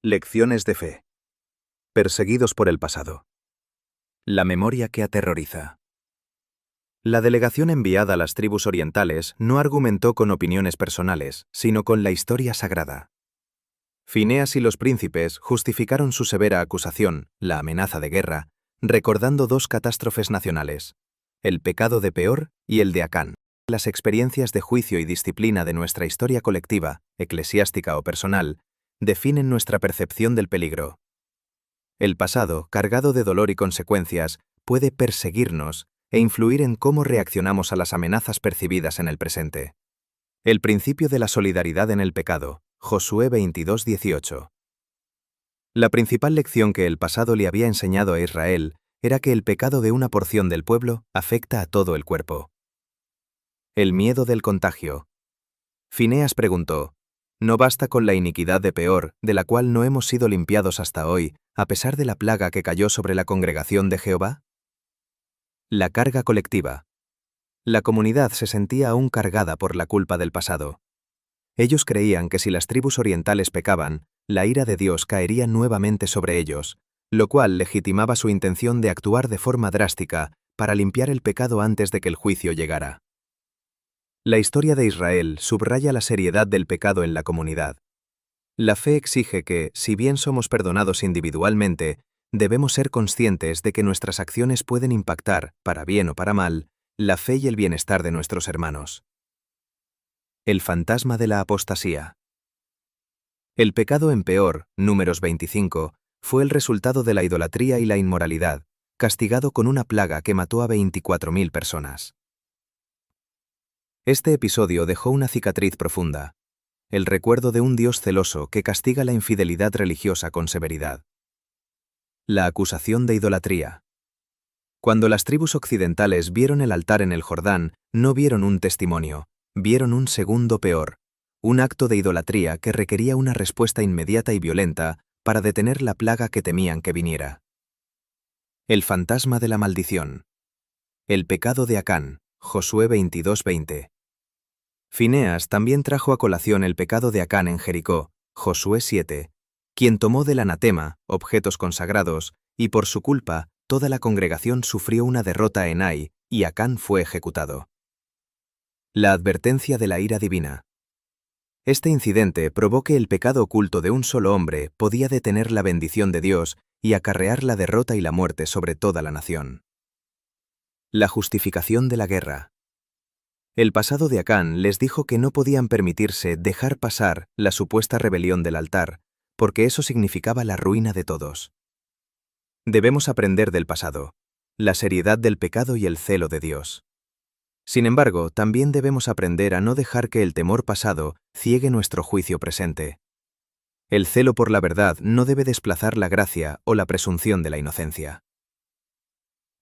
Lecciones de fe. Perseguidos por el pasado. La memoria que aterroriza. La delegación enviada a las tribus orientales no argumentó con opiniones personales, sino con la historia sagrada. Fineas y los príncipes justificaron su severa acusación, la amenaza de guerra, recordando dos catástrofes nacionales, el pecado de Peor y el de Acán. Las experiencias de juicio y disciplina de nuestra historia colectiva, eclesiástica o personal, definen nuestra percepción del peligro. El pasado, cargado de dolor y consecuencias, puede perseguirnos e influir en cómo reaccionamos a las amenazas percibidas en el presente. El principio de la solidaridad en el pecado, Josué 22:18. La principal lección que el pasado le había enseñado a Israel era que el pecado de una porción del pueblo afecta a todo el cuerpo. El miedo del contagio. Fineas preguntó: ¿no basta con la iniquidad de Peor, de la cual no hemos sido limpiados hasta hoy, a pesar de la plaga que cayó sobre la congregación de Jehová? La carga colectiva. La comunidad se sentía aún cargada por la culpa del pasado. Ellos creían que si las tribus orientales pecaban, la ira de Dios caería nuevamente sobre ellos, lo cual legitimaba su intención de actuar de forma drástica para limpiar el pecado antes de que el juicio llegara. La historia de Israel subraya la seriedad del pecado en la comunidad. La fe exige que, si bien somos perdonados individualmente, debemos ser conscientes de que nuestras acciones pueden impactar, para bien o para mal, la fe y el bienestar de nuestros hermanos. El fantasma de la apostasía. El pecado en Peor, Números 25, fue el resultado de la idolatría y la inmoralidad, castigado con una plaga que mató a 24.000 personas. Este episodio dejó una cicatriz profunda, el recuerdo de un Dios celoso que castiga la infidelidad religiosa con severidad. La acusación de idolatría. Cuando las tribus occidentales vieron el altar en el Jordán, no vieron un testimonio, vieron un segundo Peor, un acto de idolatría que requería una respuesta inmediata y violenta para detener la plaga que temían que viniera. El fantasma de la maldición. El pecado de Acán, Josué 22:20. Fineas también trajo a colación el pecado de Acán en Jericó, Josué 7, quien tomó del anatema, objetos consagrados, y por su culpa, toda la congregación sufrió una derrota en Ai, y Acán fue ejecutado. La advertencia de la ira divina. Este incidente probó que el pecado oculto de un solo hombre podía detener la bendición de Dios y acarrear la derrota y la muerte sobre toda la nación. La justificación de la guerra. El pasado de Acán les dijo que no podían permitirse dejar pasar la supuesta rebelión del altar, porque eso significaba la ruina de todos. Debemos aprender del pasado, la seriedad del pecado y el celo de Dios. Sin embargo, también debemos aprender a no dejar que el temor pasado ciegue nuestro juicio presente. El celo por la verdad no debe desplazar la gracia o la presunción de la inocencia.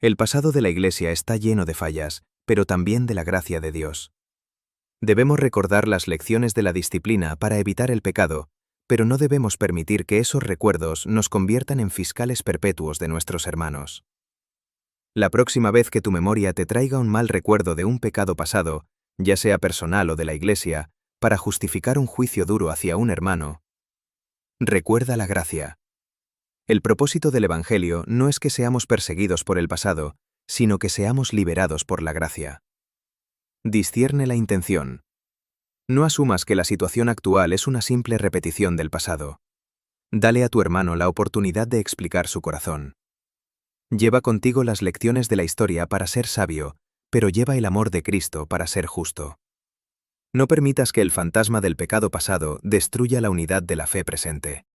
El pasado de la Iglesia está lleno de fallas, pero también de la gracia de Dios. Debemos recordar las lecciones de la disciplina para evitar el pecado, pero no debemos permitir que esos recuerdos nos conviertan en fiscales perpetuos de nuestros hermanos. La próxima vez que tu memoria te traiga un mal recuerdo de un pecado pasado, ya sea personal o de la Iglesia, para justificar un juicio duro hacia un hermano, recuerda la gracia. El propósito del Evangelio no es que seamos perseguidos por el pasado, sino que seamos liberados por la gracia. Discierne la intención. No asumas que la situación actual es una simple repetición del pasado. Dale a tu hermano la oportunidad de explicar su corazón. Lleva contigo las lecciones de la historia para ser sabio, pero lleva el amor de Cristo para ser justo. No permitas que el fantasma del pecado pasado destruya la unidad de la fe presente.